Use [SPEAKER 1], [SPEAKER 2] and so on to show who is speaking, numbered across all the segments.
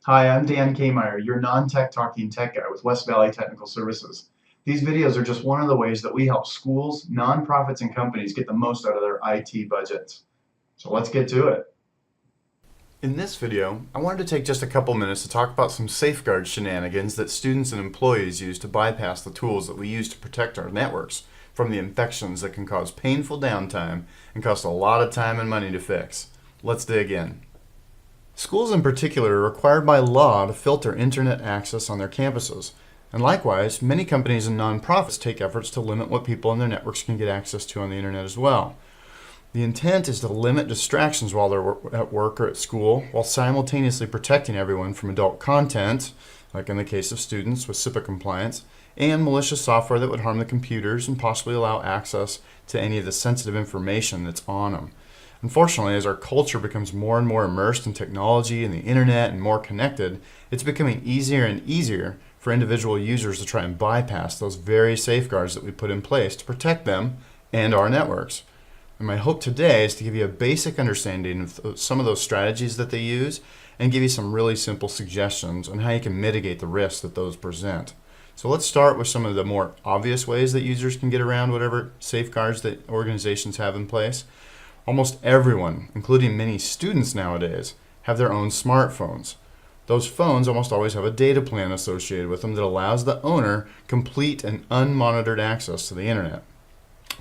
[SPEAKER 1] Hi, I'm Dan Kmeyer, your non-tech talking tech guy with West Valley Technical Services. These videos are just one of the ways that we help schools, nonprofits, and companies get the most out of their IT budgets. So let's get to it.
[SPEAKER 2] In this video, I wanted to take just a couple minutes to talk about some safeguard shenanigans that students and employees use to bypass the tools that we use to protect our networks from the infections that can cause painful downtime and cost a lot of time and money to fix. Let's dig in. Schools in particular are required by law to filter internet access on their campuses. And likewise, many companies and nonprofits take efforts to limit what people on their networks can get access to on the internet as well. The intent is to limit distractions while they're at work or at school, while simultaneously protecting everyone from adult content, like in the case of students with SIPA compliance, and malicious software that would harm the computers and possibly allow access to any of the sensitive information that's on them. Unfortunately, as our culture becomes more and more immersed in technology and the internet and more connected, it's becoming easier and easier for individual users to try and bypass those very safeguards that we put in place to protect them and our networks. And my hope today is to give you a basic understanding of some of those strategies that they use and give you some really simple suggestions on how you can mitigate the risks that those present. So let's start with some of the more obvious ways that users can get around whatever safeguards that organizations have in place. Almost everyone, including many students nowadays, have their own smartphones. Those phones almost always have a data plan associated with them that allows the owner complete and unmonitored access to the internet.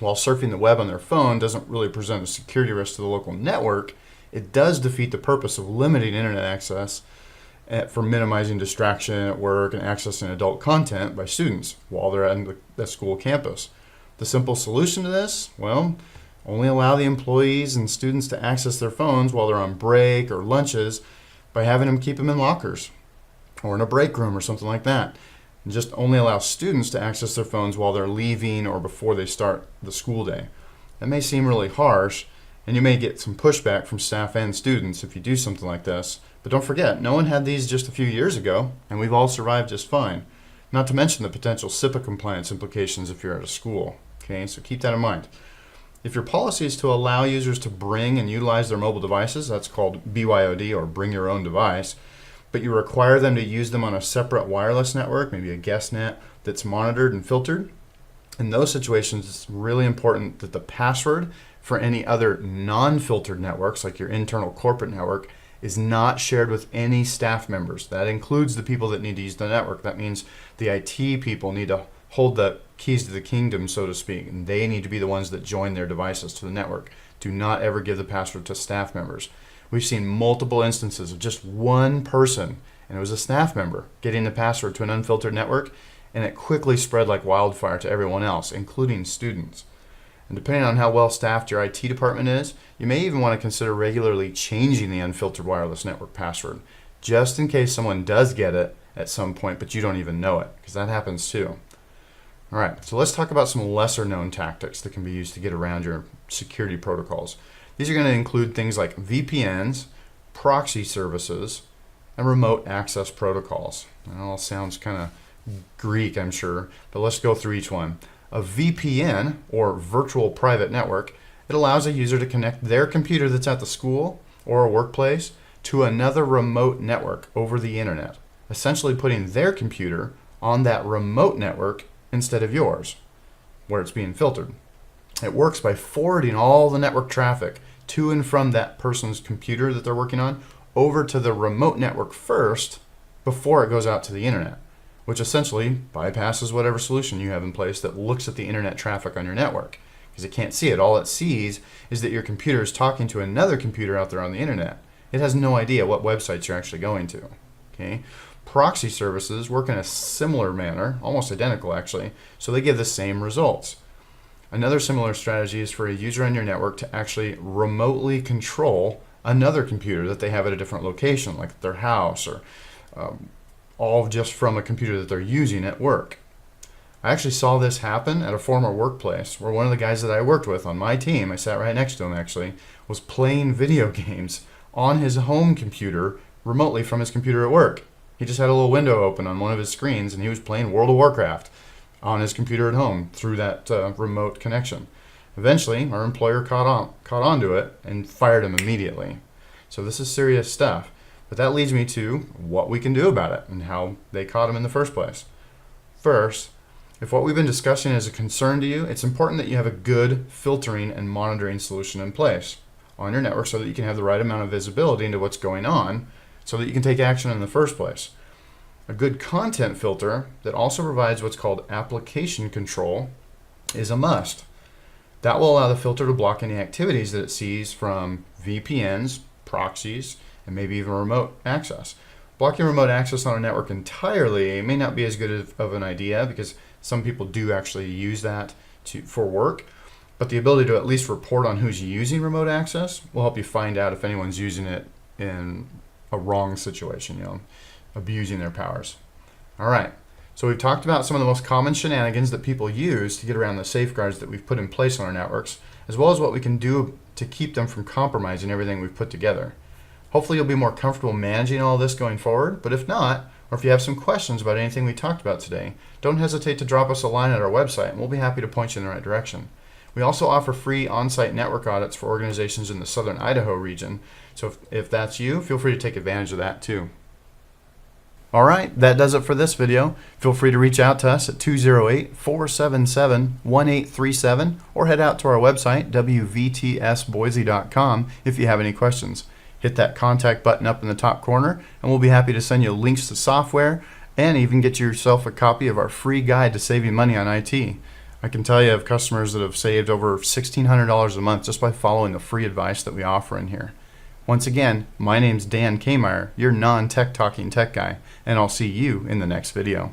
[SPEAKER 2] While surfing the web on their phone doesn't really present a security risk to the local network, it does defeat the purpose of limiting internet access for minimizing distraction at work and accessing adult content by students while they're on the school campus. The simple solution to this, well, only allow the employees and students to access their phones while they're on break or lunches by having them keep them in lockers or in a break room or something like that. And just only allow students to access their phones while they're leaving or before they start the school day. That may seem really harsh, and you may get some pushback from staff and students if you do something like this. But don't forget, no one had these just a few years ago, and we've all survived just fine. Not to mention the potential SIPA compliance implications if you're at a school. Okay, so keep that in mind. If your policy is to allow users to bring and utilize their mobile devices, that's called BYOD or bring your own device, but you require them to use them on a separate wireless network, maybe a guest net that's monitored and filtered. In those situations, it's really important that the password for any other non-filtered networks, like your internal corporate network, is not shared with any staff members. That includes the people that need to use the network. That means the IT people need to hold the keys to the kingdom, so to speak, and they need to be the ones that join their devices to the network. Do not ever give the password to staff members. We've seen multiple instances of just one person, and it was a staff member, getting the password to an unfiltered network, and it quickly spread like wildfire to everyone else, including students. And depending on how well staffed your IT department is, you may even want to consider regularly changing the unfiltered wireless network password, just in case someone does get it at some point, but you don't even know it, because that happens too. All right, so let's talk about some lesser known tactics that can be used to get around your security protocols. These are going to include things like VPNs, proxy services, and remote access protocols. It all sounds kind of Greek, I'm sure, but let's go through each one. A VPN, or virtual private network, it allows a user to connect their computer that's at the school or a workplace to another remote network over the internet, essentially putting their computer on that remote network instead of yours, where it's being filtered. It works by forwarding all the network traffic to and from that person's computer that they're working on over to the remote network first before it goes out to the internet, which essentially bypasses whatever solution you have in place that looks at the internet traffic on your network, because it can't see it. All it sees is that your computer is talking to another computer out there on the internet. It has no idea what websites you're actually going to. Okay? Proxy services work in a similar manner, almost identical actually, so they give the same results. Another similar strategy is for a user on your network to actually remotely control another computer that they have at a different location, like their house, or all just from a computer that they're using at work. I actually saw this happen at a former workplace where one of the guys that I worked with on my team, I sat right next to him actually, was playing video games on his home computer remotely from his computer at work. He just had a little window open on one of his screens and he was playing World of Warcraft on his computer at home through that remote connection. Eventually, our employer caught on to it and fired him immediately. So this is serious stuff. But that leads me to what we can do about it and how they caught them in the first place. First, if what we've been discussing is a concern to you, it's important that you have a good filtering and monitoring solution in place on your network so that you can have the right amount of visibility into what's going on so that you can take action in the first place. A good content filter that also provides what's called application control is a must. That will allow the filter to block any activities that it sees from VPNs, proxies, and maybe even remote access. Blocking remote access on a network entirely may not be as good of an idea because some people do actually use that for work, but the ability to at least report on who's using remote access will help you find out if anyone's using it in a wrong situation, abusing their powers. All right, so we've talked about some of the most common shenanigans that people use to get around the safeguards that we've put in place on our networks, as well as what we can do to keep them from compromising everything we've put together. Hopefully you'll be more comfortable managing all this going forward, but if not, or if you have some questions about anything we talked about today, don't hesitate to drop us a line at our website and we'll be happy to point you in the right direction. We also offer free on-site network audits for organizations in the southern Idaho region, so if that's you, feel free to take advantage of that too. All right, that does it for this video. Feel free to reach out to us at 208-477-1837 or head out to our website, wvtsboise.com, if you have any questions. Hit that contact button up in the top corner and we'll be happy to send you links to software and even get yourself a copy of our free guide to saving money on IT. I can tell you of customers that have saved over $1,600 a month just by following the free advice that we offer in here. Once again, my name's Dan Kmeyer, your non-tech talking tech guy, and I'll see you in the next video.